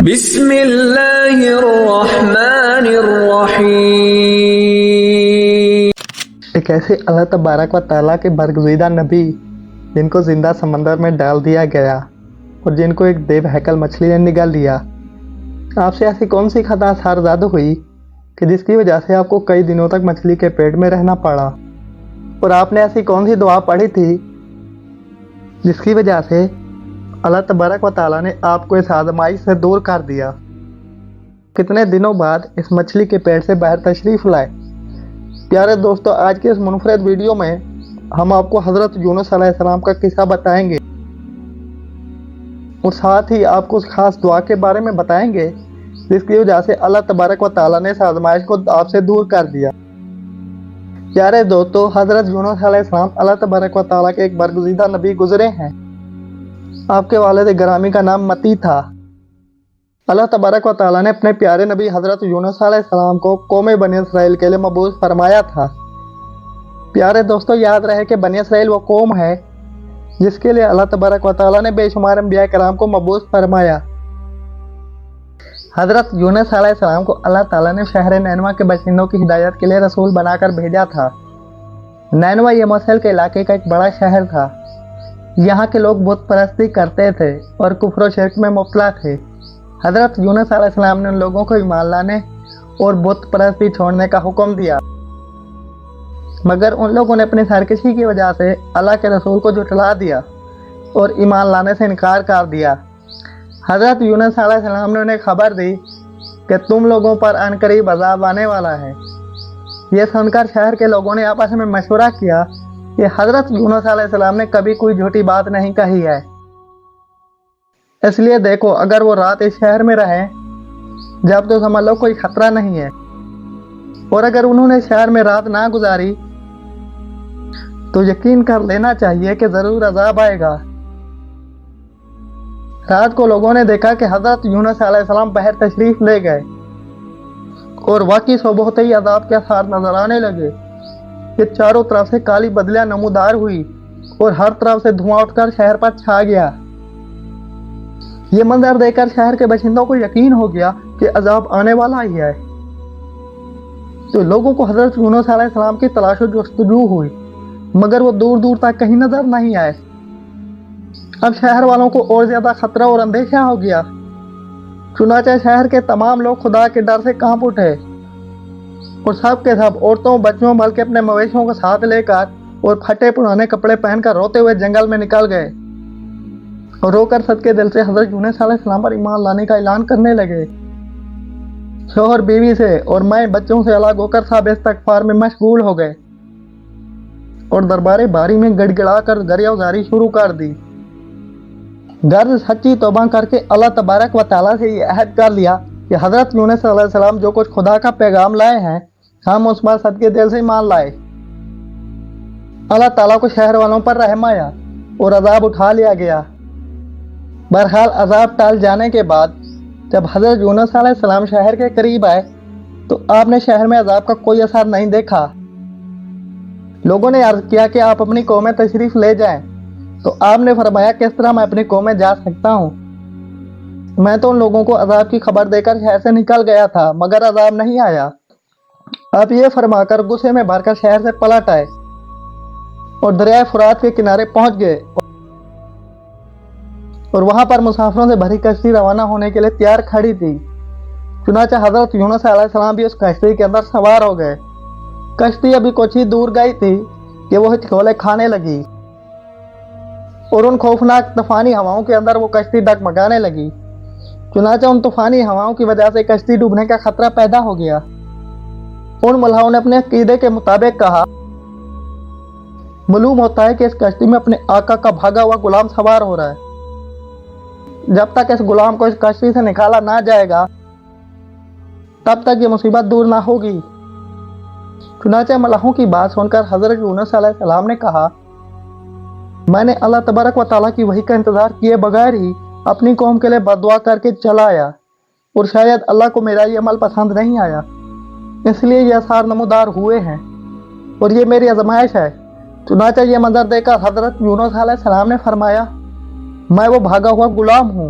بسم اللہ الرحمن الرحیم۔ ایک ایسے اللہ تبارک و تعالیٰ کے برگزیدہ نبی جن کو زندہ سمندر میں ڈال دیا گیا اور جن کو ایک دیو ہیکل مچھلی نے نگل لیا، آپ سے ایسی کون سی خطا سرزد ہوئی کہ جس کی وجہ سے آپ کو کئی دنوں تک مچھلی کے پیٹ میں رہنا پڑا؟ اور آپ نے ایسی کون سی دعا پڑھی تھی جس کی وجہ سے اللہ تبارک و تعالیٰ نے آپ کو اس آزمائش سے دور کر دیا؟ کتنے دنوں بعد اس مچھلی کے پیٹ سے باہر تشریف لائے؟ پیارے دوستو، آج کے اس منفرد ویڈیو میں ہم آپ کو حضرت یونس علیہ السلام کا قصہ بتائیں گے اور ساتھ ہی آپ کو اس خاص دعا کے بارے میں بتائیں گے جس کی وجہ سے اللہ تبارک و تعالیٰ نے اس آزمائش کو آپ سے دور کر دیا۔ پیارے دوستو، حضرت یونس علیہ السلام اللہ تبارک و تعالیٰ کے ایک برگزیدہ نبی گزرے ہیں۔ آپ کے والد گرامی کا نام متی تھا۔ اللہ تبارک و تعالیٰ نے اپنے پیارے نبی حضرت یونس علیہ السلام کو قوم بنی اسرائیل کے لیے مبعوث فرمایا تھا۔ پیارے دوستو، یاد رہے کہ بنی اسرائیل وہ قوم ہے جس کے لیے اللہ تبارک و تعالیٰ نے بے شمار انبیاء کرام کو مبعوث فرمایا۔ حضرت یونس علیہ السلام کو اللہ تعالیٰ نے شہر نینوا کے باشندوں کی ہدایت کے لیے رسول بنا کر بھیجا تھا۔ نینوا یہ موصل کے علاقے کا ایک بڑا شہر تھا۔ یہاں کے لوگ بت پرستی کرتے تھے اور کفر و شرک میں مبتلا تھے۔ حضرت یونس علیہ السلام نے ان لوگوں کو ایمان لانے اور بت پرستی چھوڑنے کا حکم دیا، مگر ان لوگوں نے اپنی سرکشی کی وجہ سے اللہ کے رسول کو جھٹلا دیا اور ایمان لانے سے انکار کر دیا۔ حضرت یونس علیہ السلام نے انہیں خبر دی کہ تم لوگوں پر عنقریب عذاب آنے والا ہے۔ یہ سن کر شہر کے لوگوں نے آپس میں مشورہ کیا کہ حضرت یونس علیہ السلام نے کبھی کوئی جھوٹی بات نہیں کہی ہے، اس لیے دیکھو اگر وہ رات اس شہر میں رہیں جب تو سمجھ لو کوئی خطرہ نہیں ہے، اور اگر انہوں نے شہر میں رات نہ گزاری تو یقین کر لینا چاہیے کہ ضرور عذاب آئے گا۔ رات کو لوگوں نے دیکھا کہ حضرت یونس علیہ السلام باہر تشریف لے گئے اور واقعی صبح ہوتے ہی عذاب کے آثار نظر آنے لگے کہ چاروں طرف سے کالی بدلیاں نمودار ہوئی اور ہر طرف سے دھواں اٹھ کر شہر پر چھا گیا۔ یہ منظر دیکھ کر شہر کے باشندوں کو یقین ہو گیا کہ عذاب آنے والا ہی ہے، تو لوگوں کو حضرت یونس علیہ السلام کی تلاش و جستجو ہوئی، مگر وہ دور دور تک کہیں نظر نہیں آئے۔ اب شہر والوں کو اور زیادہ خطرہ اور اندیشہ ہو گیا، چنانچہ شہر کے تمام لوگ خدا کے ڈر سے کانپ اٹھے اور سب کے سب عورتوں بچوں بلکہ اپنے مویشیوں کو ساتھ لے کر اور پھٹے پرانے کپڑے پہن کر روتے ہوئے جنگل میں نکل گئے اور رو کر صدقے دل سے حضرت یونس علیہ السلام پر ایمان لانے کا اعلان کرنے لگے۔ شوہر بیوی سے اور مائیں بچوں سے الگ ہو کر سب استغفار میں مشغول ہو گئے اور دربار باری میں گڑ گڑا کر گریہ گزاری شروع کر دی۔ غرض سچی توبہ کر کے اللہ تبارک و تعالیٰ سے یہ عہد کر لیا کہ حضرت یونس علیہ السلام جو کچھ خدا کا پیغام لائے ہیں ہم اس پر صدقے دل سے مان لائے۔ اللہ تعالیٰ کو شہر والوں پر رحم آیا اور عذاب اٹھا لیا گیا۔ بہرحال عذاب ٹال جانے کے بعد جب حضرت یونس علیہ السلام شہر کے قریب آئے تو آپ نے شہر میں عذاب کا کوئی اثر نہیں دیکھا۔ لوگوں نے عرض کیا کہ آپ اپنی قوم میں تشریف لے جائیں، تو آپ نے فرمایا کس طرح میں اپنی قوم میں جا سکتا ہوں؟ میں تو ان لوگوں کو عذاب کی خبر دے کر شہر سے نکل گیا تھا مگر عذاب نہیں آیا۔ آپ یہ فرما کر غصے میں بھر کر شہر سے پلٹ آئے اور دریائے فرات کے کنارے پہنچ گئے اور وہاں پر مسافروں سے بھری کشتی روانہ ہونے کے لیے تیار کھڑی تھی۔ چنانچہ حضرت یونس علیہ السلام بھی اس کشتی کے اندر سوار ہو گئے۔ کشتی ابھی کچھ ہی دور گئی تھی کہ وہ ہچکولے کھانے لگی اور ان خوفناک طوفانی ہواؤں کے اندر وہ کشتی ڈگمگانے لگی۔ چنانچہ ان طوفانی ہواؤں کی وجہ سے کشتی ڈوبنے کا خطرہ پیدا ہو گیا۔ ان ملاحوں نے اپنے عقیدے کے مطابق کہا، معلوم ہوتا ہے کہ اس کشتی میں اپنے آقا کا بھاگا ہوا غلام سوار ہو رہا ہے، جب تک اس غلام کو اس کشتی سے نکالا نہ جائے گا تب تک یہ مصیبت دور نہ ہوگی۔ چنانچہ ملاحوں کی بات سن کر حضرت یونس علیہ السلام نے کہا، میں نے اللہ تبارک و تعالیٰ کی وحی کا انتظار کیے بغیر ہی اپنی قوم کے لیے بددعا کر کے چلا آیا اور شاید اللہ کو میرا یہ عمل پسند نہیں آیا، اس لیے یہ آثار نمودار ہوئے ہیں اور یہ میری آزمائش ہے۔ چنانچہ یہ منظر دیکھ کر حضرت یونس علیہ السلام نے فرمایا، میں وہ بھاگا ہوا غلام ہوں